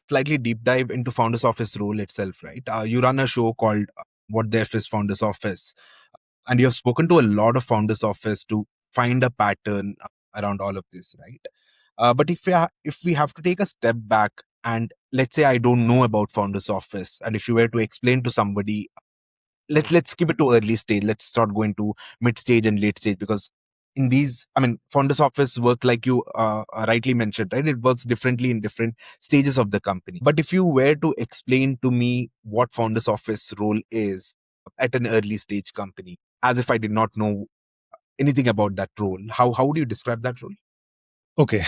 slightly deep dive into Founders Office role itself, right? You run a show called What the F is Founders Office, and you have spoken to a lot of Founders Office to find a pattern around all of this, right? But if we have to take a step back, and let's say I don't know about Founders Office, and if you were to explain to somebody, let's skip it to early stage. Let's start going to mid stage and late stage, because in these, I mean, Founders Office work, like you rightly mentioned, right? It works differently in different stages of the company. But if you were to explain to me what Founders Office role is at an early stage company, as if I did not know anything about that role, how would you describe that role? Okay.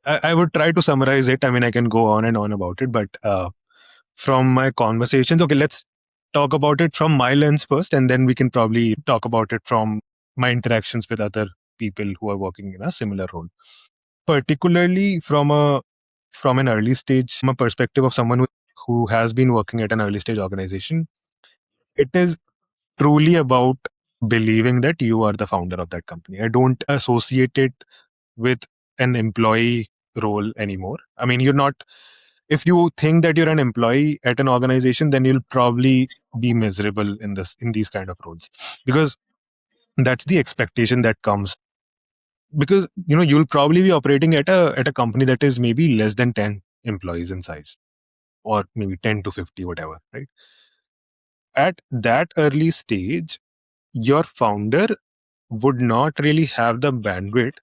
I would try to summarize it. I mean, I can go on and on about it, but from my conversations, okay, let's talk about it from my lens first, and then we can probably talk about it from my interactions with other people who are working in a similar role. Particularly from an early stage, from a perspective of someone who has been working at an early stage organization, it is truly about believing that you are the founder of that company. I don't associate it with an employee role anymore. I mean, you're not, if you think that you're an employee at an organization, then you'll probably be miserable in these kind of roles, because that's the expectation that comes. Because you'll probably be operating at a company that is maybe less than 10 employees in size, or maybe 10 to 50, whatever, right? At that early stage, your founder would not really have the bandwidth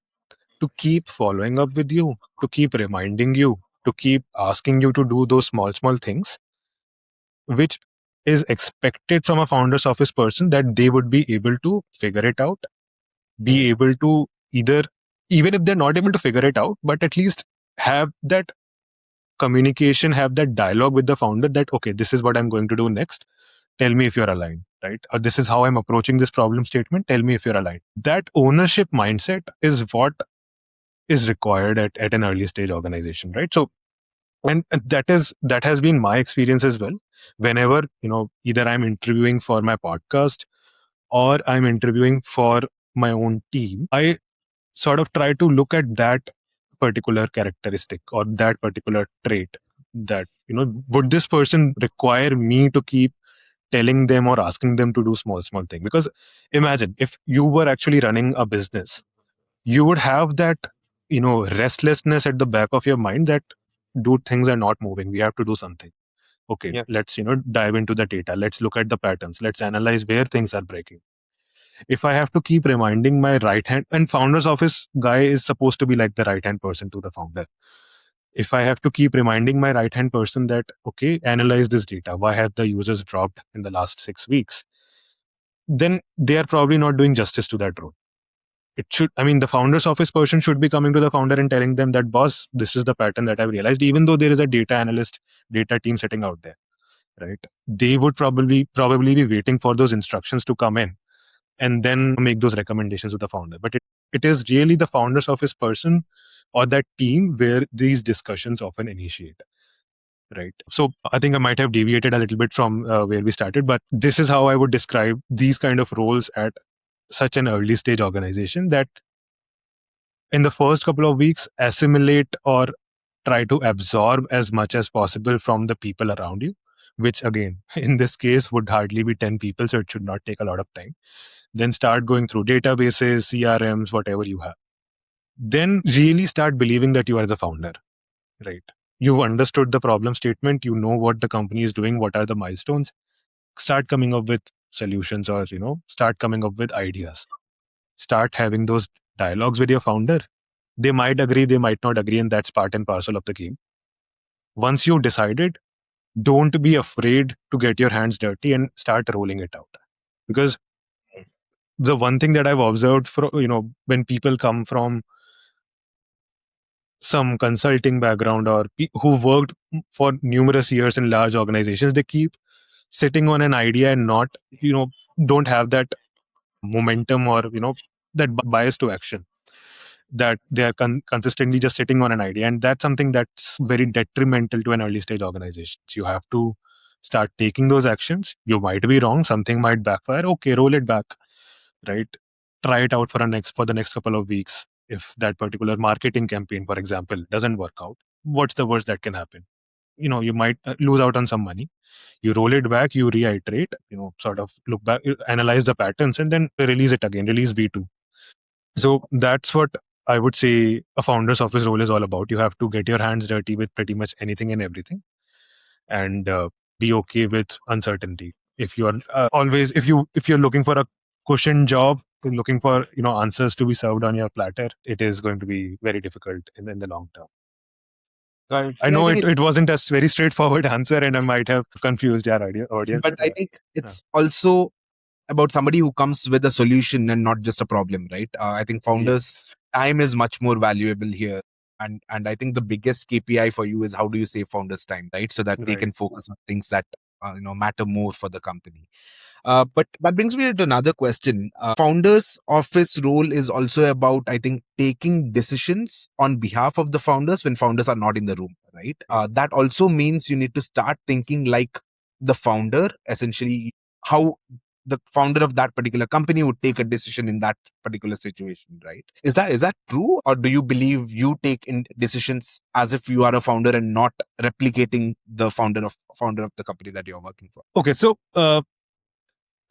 to keep following up with you, to keep reminding you, to keep asking you to do those small things, which is expected from a founder's office person, that they would be able to figure it out, be able to either, even if they're not able to figure it out, but at least have that communication, have that dialogue with the founder that, okay, this is what I'm going to do next. Tell me if you're aligned, right? Or this is how I'm approaching this problem statement. Tell me if you're aligned. That ownership mindset is what is required at an early stage organization, right? So, and that has been my experience as well. Whenever, either I'm interviewing for my podcast or I'm interviewing for my own team, I sort of try to look at that particular characteristic or that particular trait, that, would this person require me to keep telling them or asking them to do small thing? Because imagine if you were actually running a business, you would have that, restlessness at the back of your mind that, dude, things are not moving, we have to do something. Okay, Yeah. let's, dive into the data, let's look at the patterns, let's analyze where things are breaking. If I have to keep reminding my right hand, and founder's office guy is supposed to be like the right hand person to the founder. If I have to keep reminding my right hand person that, okay, analyze this data, why have the users dropped in the last 6 weeks, then they are probably not doing justice to that role. It should, I mean, the founder's office person should be coming to the founder and telling them that, boss, this is the pattern that I've realized, even though there is a data analyst, data team sitting out there, right? They would probably be waiting for those instructions to come in and then make those recommendations to the founder. But it is really the founder's office person or that team where these discussions often initiate. Right. So I think I might have deviated a little bit from where we started, but this is how I would describe these kind of roles at such an early stage organization, that in the first couple of weeks, assimilate or try to absorb as much as possible from the people around you, which again, in this case, would hardly be 10 people. So it should not take a lot of time. Then start going through databases, CRMs, whatever you have. Then really start believing that you are the founder, right? You've understood the problem statement. You know what the company is doing. What are the milestones? Start coming up with solutions, or, start coming up with ideas. Start having those dialogues with your founder. They might agree, they might not agree, and that's part and parcel of the game. Once you decided, don't be afraid to get your hands dirty and start rolling it out. Because the one thing that I've observed, when people come from some consulting background, or who worked for numerous years in large organizations, they keep sitting on an idea and not, don't have that momentum, or, that bias to action, that they are consistently just sitting on an idea. And that's something that's very detrimental to an early stage organization. So you have to start taking those actions. You might be wrong, something might backfire. Okay, roll it back, right? Try it out for the next couple of weeks. If that particular marketing campaign, for example, doesn't work out, what's the worst that can happen? you might lose out on some money. You roll it back, you reiterate, sort of look back, analyze the patterns, and then release it again, release V2. So that's what I would say a founder's office role is all about. You have to get your hands dirty with pretty much anything and everything, and be okay with uncertainty. If you are always, if you're looking for a cushion job, looking for answers to be served on your platter, it is going to be very difficult in the long term. Got it. I Yeah, I know think it wasn't a very straightforward answer, and I might have confused our audience. but I think Yeah. it's also about somebody who comes with a solution and not just a problem, right? I think founders' Yes. time is much more valuable here. And I think the biggest KPI for you is how do you save founders' time, right? So that they Right. can focus on things that matter more for the company. But that brings me to another question. Founders' office role is also about, I think, taking decisions on behalf of the founders when founders are not in the room, right? That also means you need to start thinking like the founder, essentially, how the founder of that particular company would take a decision in that particular situation, right? Is that true, or do you believe you take in decisions as if you are a founder and not replicating the founder of the company that you're working for? Okay. So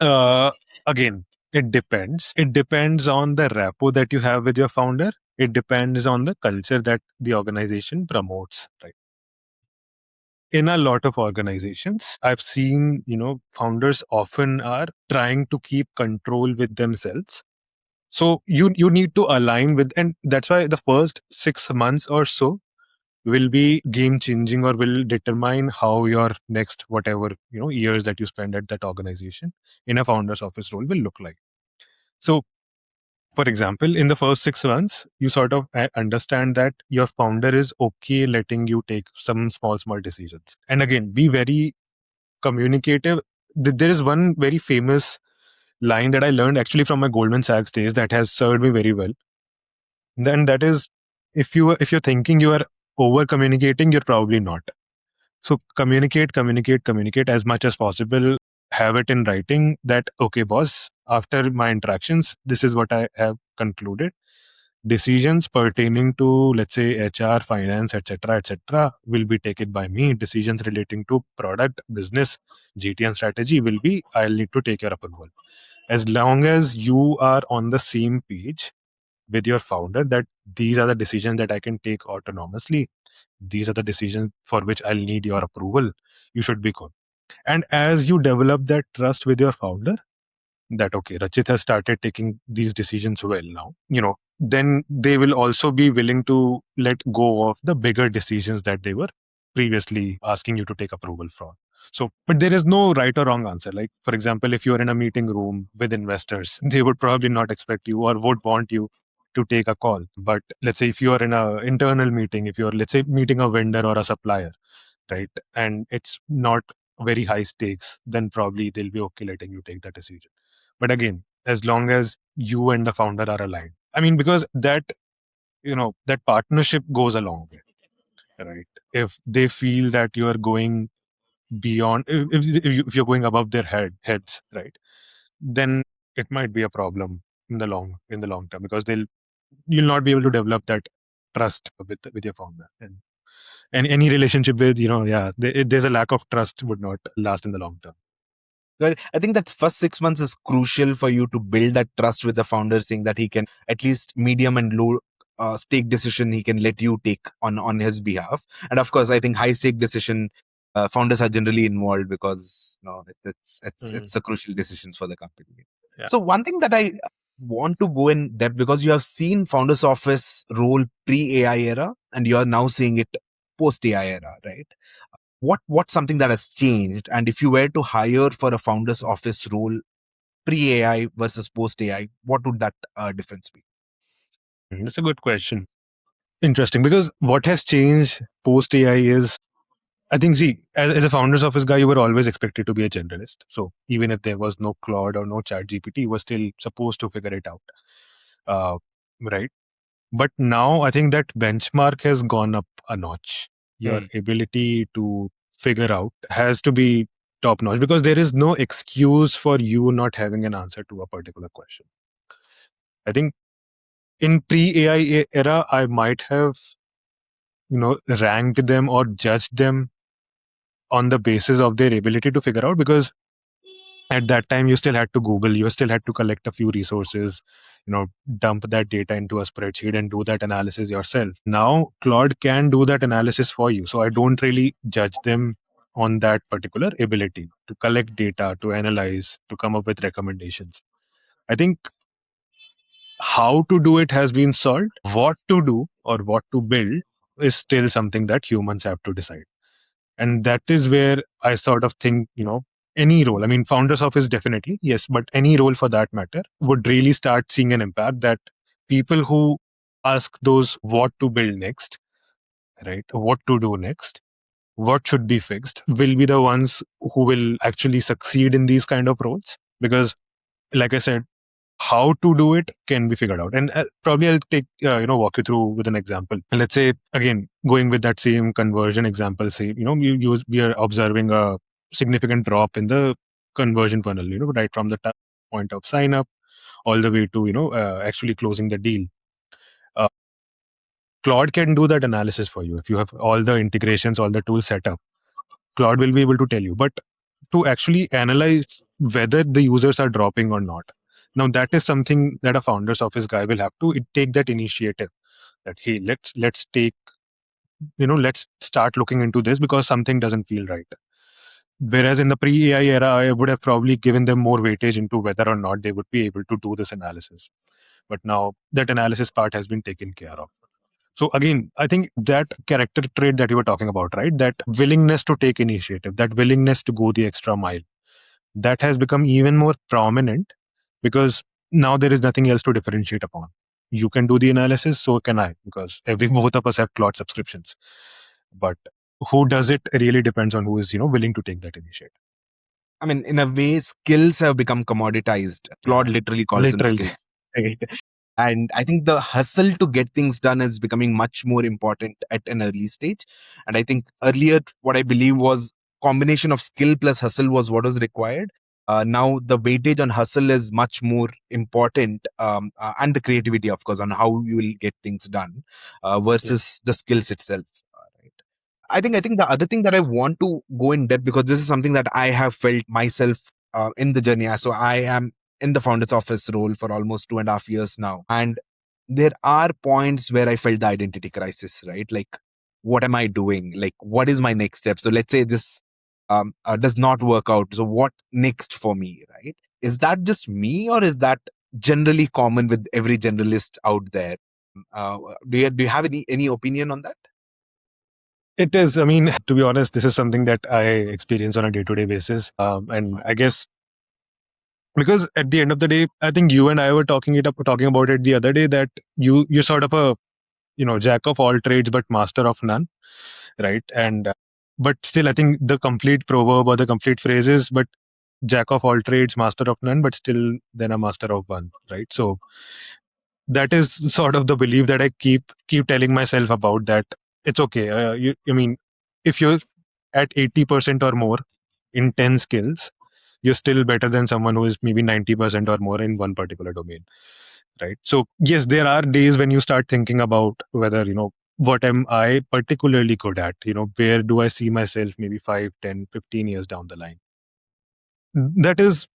uh, again, it depends. It depends on the rapport that you have with your founder. It depends on the culture that the organization promotes. Right. In a lot of organizations, I've seen founders often are trying to keep control with themselves. So you need to align with, and that's why the first 6 months or so will be game changing, or will determine how your next whatever years that you spend at that organization in a founder's office role will look like. So for example, in the first 6 months, you sort of understand that your founder is okay letting you take some small decisions, and again, be very communicative. There is one very famous line that I learned actually from my Goldman Sachs days that has served me very well. Then that is, if you're thinking you are over communicating, you're probably not. So communicate as much as possible. Have it in writing that, okay, boss, after my interactions, this is what I have concluded. Decisions pertaining to, let's say, HR, finance, etc., will be taken by me. Decisions relating to product, business, GTM strategy will be, I'll need to take your approval. As long as you are on the same page with your founder that these are the decisions that I can take autonomously, these are the decisions for which I'll need your approval, you should be good. And as you develop that trust with your founder, that okay, Rachit has started taking these decisions well now, then they will also be willing to let go of the bigger decisions that they were previously asking you to take approval from. So, but there is no right or wrong answer. Like, for example, if you're in a meeting room with investors, they would probably not expect you or would want you to take a call. But let's say if you are in a internal meeting, if you're, let's say, meeting a vendor or a supplier, right, and it's not very high stakes, then probably they'll be okay letting you take that decision. But again, as long as you and the founder are aligned, I mean, because that partnership goes a long way, right? If they feel that you are going beyond, if you're going above their heads, right, then it might be a problem in the long term, because you'll not be able to develop that trust with your founder. And any relationship with, yeah, there's a lack of trust would not last in the long term. Right. I think that first 6 months is crucial for you to build that trust with the founder, saying that he can at least medium and low stake decision he can let you take on his behalf. And of course, I think high stake decision founders are generally involved because it's a crucial decisions for the company. Yeah. So one thing that I want to go in depth, because you have seen founders office role pre AI era and you are now seeing it post AI era, right? What's something that has changed, and if you were to hire for a founder's office role pre AI versus post AI, what would that difference be? That's a good question. Interesting, because what has changed post AI is, I think, see, as a founder's office guy, you were always expected to be a generalist. So even if there was no Claude or no Chat GPT, you were still supposed to figure it out. Uh, right. But now I think that benchmark has gone up a notch. Your Hmm. ability to figure out has to be top notch, because there is no excuse for you not having an answer to a particular question. I think in pre AI era, I might have, ranked them or judged them on the basis of their ability to figure out, because at that time you still had to Google, you still had to collect a few resources, dump that data into a spreadsheet and do that analysis yourself. Now Claude can do that analysis for you, so I don't really judge them on that particular ability to collect data, to analyze, to come up with recommendations. I think how to do it has been solved. What to do or what to build is still something that humans have to decide. And that is where I sort of think, any role, I mean, founders office definitely, yes, but any role for that matter would really start seeing an impact, that people who ask those what to build next, right? What to do next, what should be fixed, will be the ones who will actually succeed in these kind of roles. Because, like I said, how to do it can be figured out. And probably I'll take, walk you through with an example. Let's say, again, going with that same conversion example, say, we are observing a significant drop in the conversion funnel, right from the point of sign up all the way to, actually closing the deal. Uh, Claude can do that analysis for you. If you have all the integrations, all the tools set up, Claude will be able to tell you. But to actually analyze whether the users are dropping or not, now that is something that a founder's office guy will have to take that initiative, that hey, let's take, let's start looking into this because something doesn't feel right. Whereas in the pre-AI era, I would have probably given them more weightage into whether or not they would be able to do this analysis. But now that analysis part has been taken care of. So again, I think that character trait that you were talking about, right? That willingness to take initiative, that willingness to go the extra mile, that has become even more prominent, because now there is nothing else to differentiate upon. You can do the analysis, so can I, because both of us have Claude subscriptions. But who does it really depends on who is, willing to take that initiative. I mean, in a way, skills have become commoditized. Claude literally calls them Literally. skills. Right? And I think the hustle to get things done is becoming much more important at an early stage. And I think earlier, what I believe was combination of skill plus hustle was what was required. Now the weightage on hustle is much more important, and the creativity, of course, on how you will get things done, versus the skills itself. Right. I think the other thing that I want to go in depth, because this is something that I have felt myself in the journey. So I am in the founder's office role for almost 2.5 years now, and there are points where I felt the identity crisis. Right, like what am I doing? Like what is my next step? So let's say this does not work out. So what next for me? Right? Is that just me, or is that generally common with every generalist out there? Do you have any opinion on that? It is. I mean, to be honest, this is something that I experience on a day-to-day basis. And I guess because at the end of the day, I think you and I were talking about it the other day, that you're sort of a, jack of all trades but master of none, right? And but still, I think the complete proverb or the complete phrase is, but jack of all trades, master of none, but still then a master of one, right? So that is sort of the belief that I keep telling myself about, that it's okay. I mean, if you're at 80% or more in 10 skills, you're still better than someone who is maybe 90% or more in one particular domain, right? So yes, there are days when you start thinking about whether, what am I particularly good at, where do I see myself maybe 5, 10, 15 years down the line. That is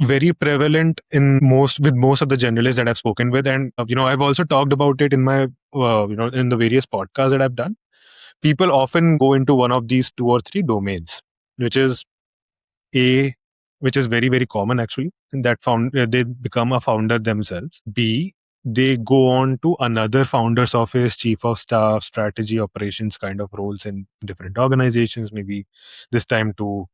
very prevalent in most of the generalists that I've spoken with. And I've also talked about it in my in the various podcasts that I've done. People often go into one of these two or three domains, which is A, which is very, very common actually, in that they become a founder themselves. B, they go on to another founder's office, chief of staff, strategy, operations kind of roles in different organizations, maybe this time to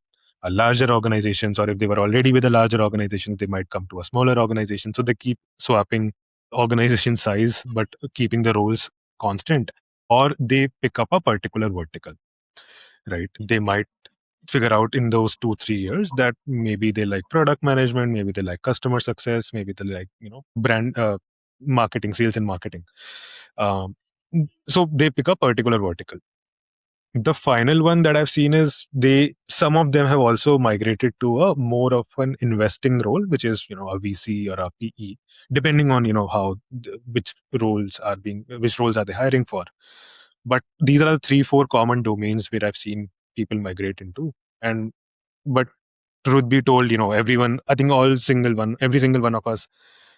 a larger organizations, or if they were already with a larger organizations, they might come to a smaller organization. So they keep swapping organization size, but keeping the roles constant. Or they pick up a particular vertical, right? They might figure out in those 2 3 years that maybe they like product management, maybe they like customer success, maybe they like brand marketing, sales and marketing. um, so they pick a particular vertical. The final one that I've seen is some of them have also migrated to a more of an investing role, which is a VC or a PE, depending on how which roles are they hiring for. But these are the 3 4 common domains where I've seen people migrate into. And but truth be told, everyone, I think every single one of us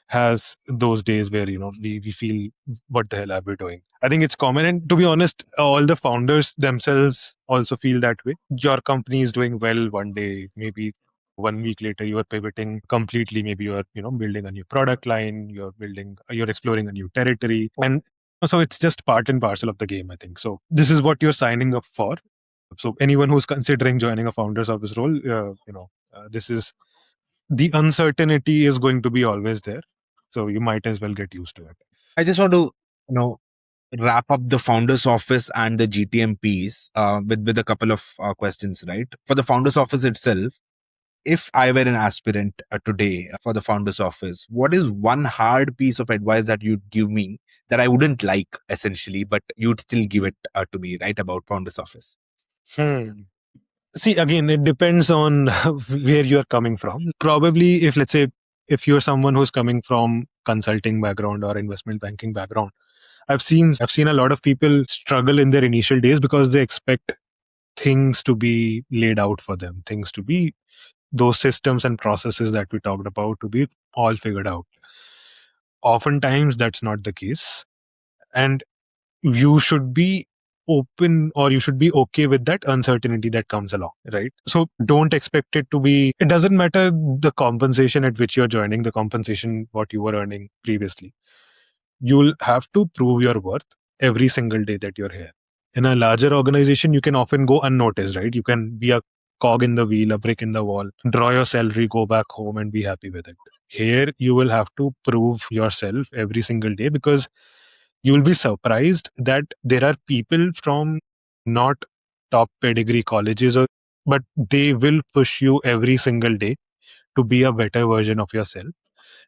has those days where, we feel, what the hell are we doing? I think it's common. And to be honest, all the founders themselves also feel that way. Your company is doing well one day, maybe 1 week later, you are pivoting completely. Maybe you are, building a new product line, you're exploring a new territory. And so it's just part and parcel of the game, I think. So this is what you're signing up for. So anyone who's considering joining a founder's office role, this is the uncertainty is going to be always there. So you might as well get used to it. I just want to, you know, wrap up the founder's office and the GTM piece with a couple of questions, right? For the founder's office itself, if I were an aspirant today for the founder's office, what is one hard piece of advice that you'd give me that I wouldn't like essentially, but you'd still give it to me, right? About founder's office. Hmm. See, again, it depends on where you're coming from. Probably, if let's say, if you're someone who's coming from consulting background or investment banking background, I've seen a lot of people struggle in their initial days because they expect things to be laid out for them, things to be those systems and processes that we talked about to be all figured out. Oftentimes, that's not the case. And you should be open, or you should be okay with that uncertainty that comes along, right? So don't expect it doesn't matter the compensation at which you're joining, the compensation what you were earning previously. You'll have to prove your worth every single day that you're here. In a larger organization, you can often go unnoticed, right? You can be a cog in the wheel, a brick in the wall, draw your salary, go back home and be happy with it. Here, you will have to prove yourself every single day, because you will be surprised that there are people from not top pedigree colleges, but they will push you every single day to be a better version of yourself.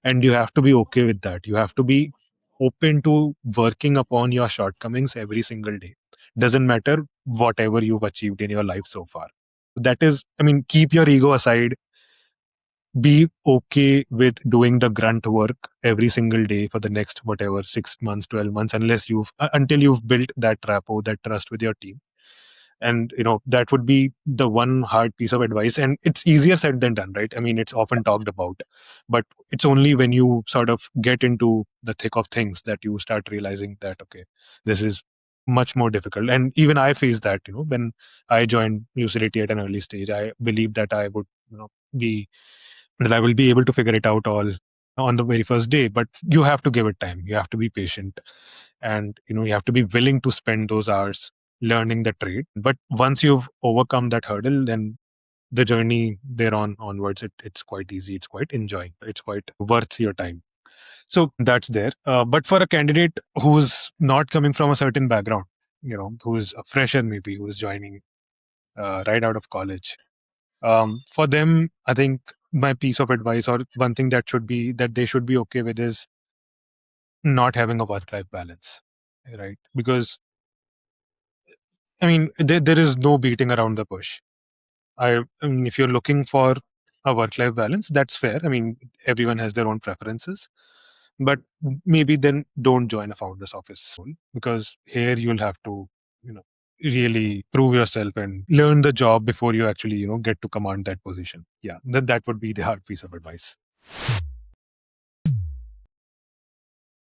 And you have to be okay with that. You have to be open to working upon your shortcomings every single day. Doesn't matter whatever you've achieved in your life so far. That is, I mean, keep your ego aside, be okay with doing the grunt work every single day for the next whatever 6 months, 12 months, until you've built that rapport, that trust with your team. And that would be the one hard piece of advice. And it's easier said than done, right? I mean, it's often talked about, but it's only when you sort of get into the thick of things that you start realizing that, okay, this is much more difficult. And even I faced that, when I joined Lucidity at an early stage. I believed that I would be that I will be able to figure it out all on the very first day. But you have to give it time. You have to be patient, and you have to be willing to spend those hours learning the trade. But once you've overcome that hurdle, then the journey thereon onwards, it's quite easy. It's quite enjoying. It's quite worth your time. So that's there. But for a candidate who's not coming from a certain background, who's a fresher, maybe who's joining right out of college, for them, I think my piece of advice, or one thing that they should be okay with, is not having a work-life balance, right? Because I mean, there is no beating around the bush. I mean, if you're looking for a work-life balance, that's fair. I mean, everyone has their own preferences, but maybe then don't join a founder's office role, because here you'll have to, really prove yourself and learn the job before you actually, get to command that position. Yeah, that would be the hard piece of advice.